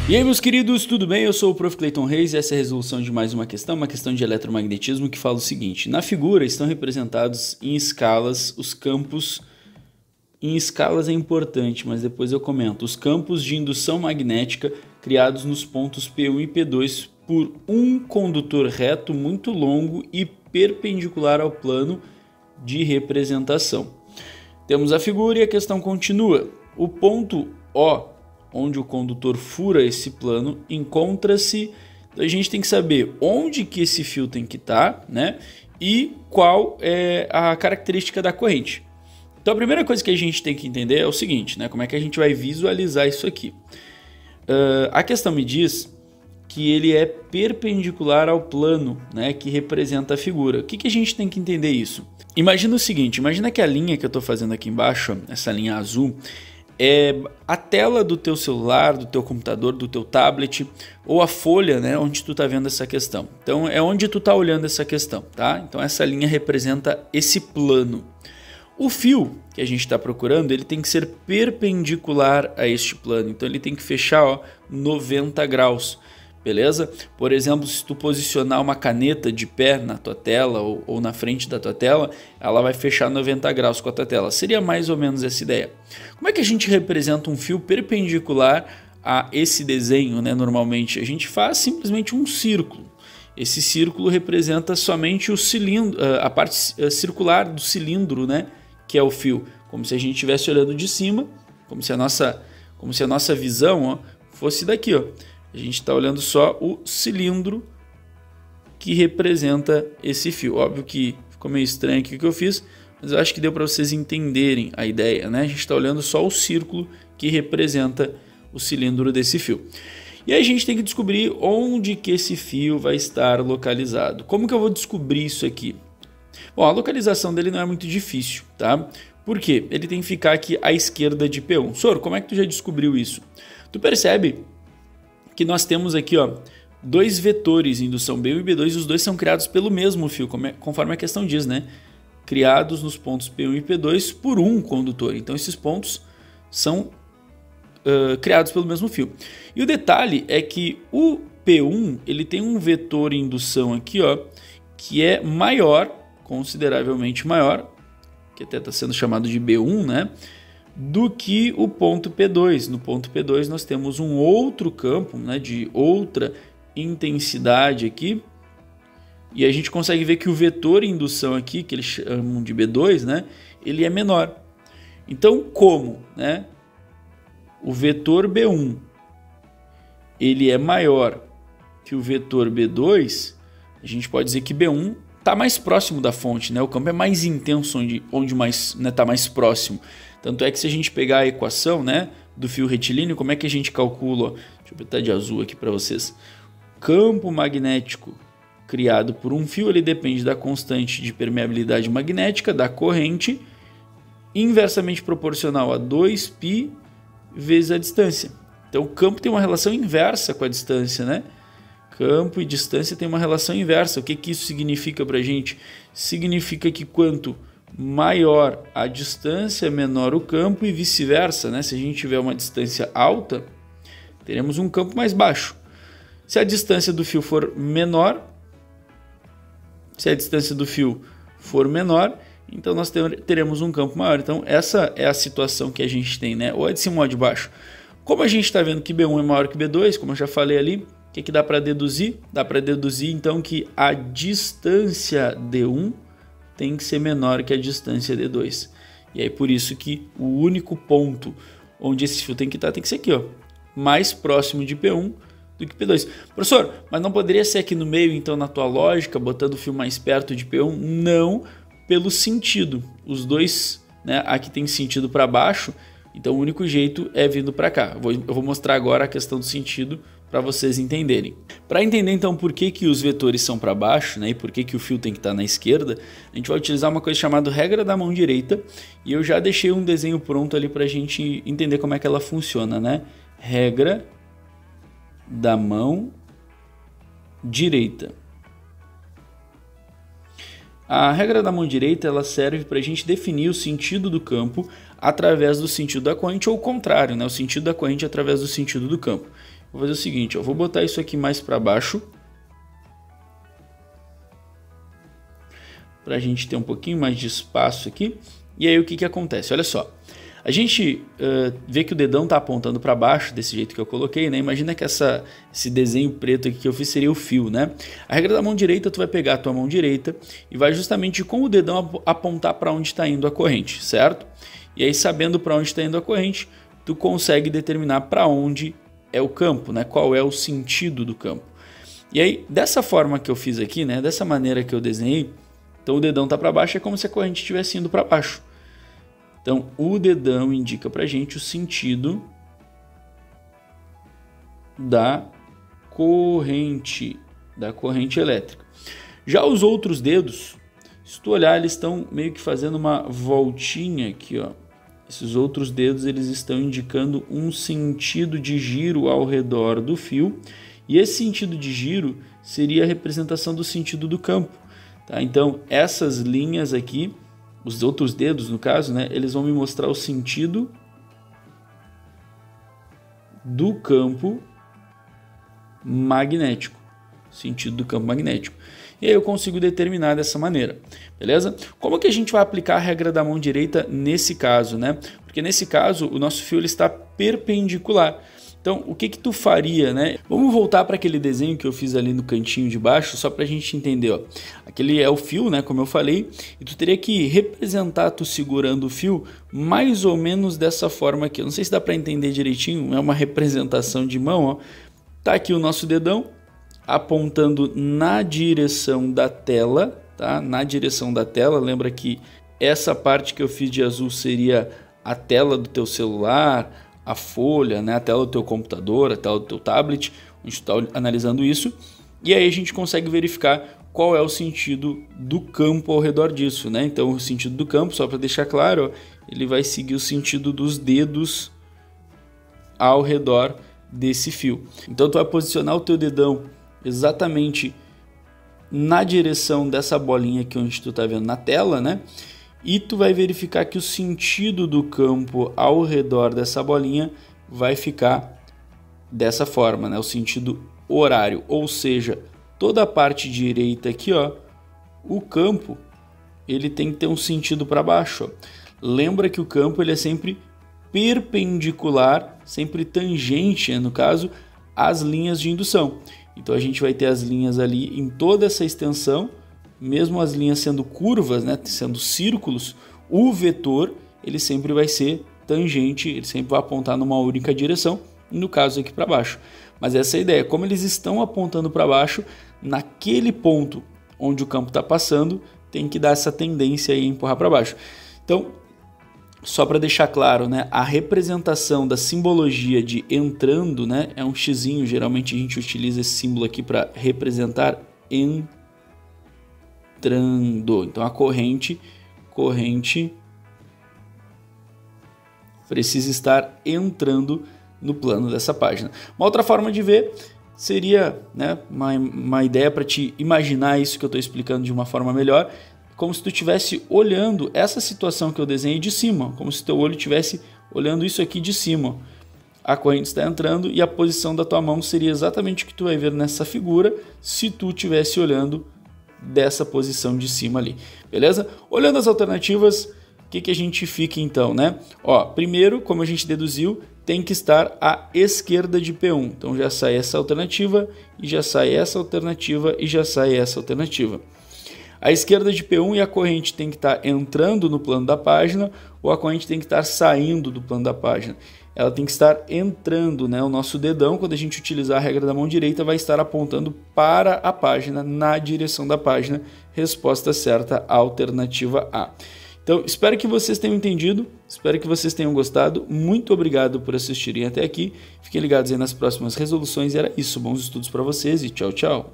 E aí, meus queridos, tudo bem? Eu sou o Prof. Clayton Reis e essa é a resolução de mais uma questão de eletromagnetismo que fala o seguinte. Na figura estão representados em escalas os campos, em escalas é importante, mas depois eu comento, os campos de indução magnética criados nos pontos P1 e P2 por um condutor reto muito longo e perpendicular ao plano de representação. Temos a figura e a questão continua. O ponto O, onde o condutor fura esse plano, encontra-se. Então a gente tem que saber onde que esse fio tem que estar, né? E qual é a característica da corrente. Então a primeira coisa que a gente tem que entender é o seguinte, né? Como é que a gente vai visualizar isso aqui? A questão me diz que ele é perpendicular ao plano, né, que representa a figura. O que a gente tem que entender isso? Imagina o seguinte, imagina que a linha que eu estou fazendo aqui embaixo, essa linha azul, é a tela do teu celular, do teu computador, do teu tablet, ou a folha, né, onde tu está vendo essa questão. Então é onde tu está olhando essa questão, tá? Então essa linha representa esse plano. O fio que a gente está procurando, ele tem que ser perpendicular a este plano, então ele tem que fechar, ó, 90 graus. Beleza? Por exemplo, se tu posicionar uma caneta de pé na tua tela ou na frente da tua tela, ela vai fechar 90 graus com a tua tela. Seria mais ou menos essa ideia. Como é que a gente representa um fio perpendicular a esse desenho, né? Normalmente a gente faz simplesmente um círculo. Esse círculo representa somente o cilindro, a parte circular do cilindro, né? Que é o fio. Como se a gente estivesse olhando de cima, como se a nossa visão, ó, fosse daqui, ó. A gente está olhando só o cilindro que representa esse fio. Óbvio que ficou meio estranho aqui o que eu fiz, mas eu acho que deu para vocês entenderem a ideia, né? A gente está olhando só o círculo que representa o cilindro desse fio. E aí a gente tem que descobrir onde que esse fio vai estar localizado. Como que eu vou descobrir isso aqui? Bom, a localização dele não é muito difícil, tá? Por quê? Ele tem que ficar aqui à esquerda de P1. Soro, como é que tu já descobriu isso? Tu percebe que nós temos aqui, ó, dois vetores, indução B1 e B2, e os dois são criados pelo mesmo fio, conforme a questão diz, né? Criados nos pontos P1 e P2 por um condutor. Então esses pontos são criados pelo mesmo fio. E o detalhe é que o P1 ele tem um vetor indução aqui, ó, que é maior, consideravelmente maior, que até está sendo chamado de B1, né? Do que o ponto P2. No ponto P2 nós temos um outro campo, né, de outra intensidade aqui, e a gente consegue ver que o vetor indução aqui, que eles chamam de B2, né, ele é menor. Então como, né, o vetor B1 ele é maior que o vetor B2, a gente pode dizer que B1 está mais próximo da fonte, né, o campo é mais intenso onde mais, né, está mais próximo. Tanto é que se a gente pegar a equação, né, do fio retilíneo, como é que a gente calcula? Ó, deixa eu botar de azul aqui para vocês. Campo magnético criado por um fio, ele depende da constante de permeabilidade magnética, da corrente, inversamente proporcional a 2π vezes a distância. Então o campo tem uma relação inversa com a distância, né? Campo e distância tem uma relação inversa. O que isso significa para a gente? Significa que quanto maior a distância, menor o campo e vice-versa, né? Se a gente tiver uma distância alta, teremos um campo mais baixo. Se a distância do fio for menor, então nós teremos um campo maior. Então essa é a situação que a gente tem, né? Ou é de cima ou de baixo. Como a gente está vendo que B1 é maior que B2, como eu já falei ali, o que dá para deduzir? Dá para deduzir então que a distância D1 tem que ser menor que a distância D2. E aí por isso que o único ponto onde esse fio tem que estar tem que ser aqui, ó, mais próximo de P1 do que P2. Professor, mas não poderia ser aqui no meio, então, na tua lógica, botando o fio mais perto de P1? Não, pelo sentido. Os dois, né, aqui tem sentido para baixo, então o único jeito é vindo para cá. Eu vou mostrar agora a questão do sentido para vocês entenderem. Para entender então por que os vetores são para baixo, né, e por que o fio tem que estar na esquerda, a gente vai utilizar uma coisa chamada regra da mão direita, e eu já deixei um desenho pronto ali para a gente entender como é que ela funciona, né? Regra da mão direita. A regra da mão direita ela serve para a gente definir o sentido do campo através do sentido da corrente ou o contrário, né? O sentido da corrente através do sentido do campo. vou fazer o seguinte, eu vou botar isso aqui mais para baixo, para a gente ter um pouquinho mais de espaço aqui. E aí o que acontece? Olha só, a gente vê que o dedão está apontando para baixo, desse jeito que eu coloquei, né? Imagina que esse desenho preto aqui que eu fiz seria o fio, né? A regra da mão direita, tu vai pegar a tua mão direita e vai justamente com o dedão apontar para onde está indo a corrente, certo? E aí, sabendo para onde está indo a corrente, tu consegue determinar para onde é o campo, né? Qual é o sentido do campo. E aí, dessa forma que eu fiz aqui, né? Dessa maneira que eu desenhei, então o dedão está para baixo, é como se a corrente estivesse indo para baixo. Então, o dedão indica para a gente o sentido da corrente elétrica. Já os outros dedos, se tu olhar, eles estão meio que fazendo uma voltinha aqui, ó. Esses outros dedos, eles estão indicando um sentido de giro ao redor do fio, e esse sentido de giro seria a representação do sentido do campo, tá? Então, essas linhas aqui, os outros dedos, no caso, né, eles vão me mostrar o sentido do campo magnético. Sentido do campo magnético. E aí eu consigo determinar dessa maneira, beleza? Como que a gente vai aplicar a regra da mão direita nesse caso, né? Porque nesse caso o nosso fio ele está perpendicular. Então, o que tu faria, né? Vamos voltar para aquele desenho que eu fiz ali no cantinho de baixo, só para a gente entender, ó. Aquele é o fio, né? Como eu falei, e tu teria que representar tu segurando o fio mais ou menos dessa forma aqui. Eu não sei se dá para entender direitinho, é uma representação de mão, ó. Tá aqui o nosso dedão apontando na direção da tela, tá? Na direção da tela. Lembra que essa parte que eu fiz de azul seria a tela do teu celular, a folha, né, a tela do teu computador, a tela do teu tablet, a gente está analisando isso, e aí a gente consegue verificar qual é o sentido do campo ao redor disso, né? Então o sentido do campo, só para deixar claro, ó, ele vai seguir o sentido dos dedos ao redor desse fio. Então tu vai posicionar o teu dedão exatamente na direção dessa bolinha aqui onde tu está vendo na tela, né? E tu vai verificar que o sentido do campo ao redor dessa bolinha vai ficar dessa forma, né? O sentido horário, ou seja, toda a parte direita aqui, ó, o campo ele tem que ter um sentido para baixo, ó. Lembra que o campo ele é sempre perpendicular, sempre tangente, né, no caso, às linhas de indução. Então a gente vai ter as linhas ali em toda essa extensão. Mesmo as linhas sendo curvas, né, sendo círculos, o vetor ele sempre vai ser tangente, ele sempre vai apontar numa única direção, no caso aqui para baixo. Mas essa é a ideia, como eles estão apontando para baixo, naquele ponto onde o campo está passando, tem que dar essa tendência aí a empurrar para baixo. Então, só para deixar claro, né, a representação da simbologia de entrando, né, é um xizinho, geralmente a gente utiliza esse símbolo aqui para representar entrando. Então a corrente precisa estar entrando no plano dessa página. Uma outra forma de ver seria, né, uma ideia para te imaginar isso que eu estou explicando de uma forma melhor, como se tu estivesse olhando essa situação que eu desenhei de cima, como se teu olho estivesse olhando isso aqui de cima. A corrente está entrando e a posição da tua mão seria exatamente o que tu vai ver nessa figura se tu estivesse olhando dessa posição de cima ali, beleza? Olhando as alternativas, o que a gente fica então, né? Ó, primeiro, como a gente deduziu, tem que estar à esquerda de P1. Então já sai essa alternativa, e já sai essa alternativa, e já sai essa alternativa. À esquerda de P1 e a corrente tem que estar entrando no plano da página, ou a corrente tem que estar saindo do plano da página. Ela tem que estar entrando, né? O nosso dedão, quando a gente utilizar a regra da mão direita, vai estar apontando para a página, na direção da página. Resposta certa, alternativa A. Então, espero que vocês tenham entendido, espero que vocês tenham gostado. Muito obrigado por assistirem até aqui. Fiquem ligados aí nas próximas resoluções. Era isso, bons estudos para vocês e tchau, tchau.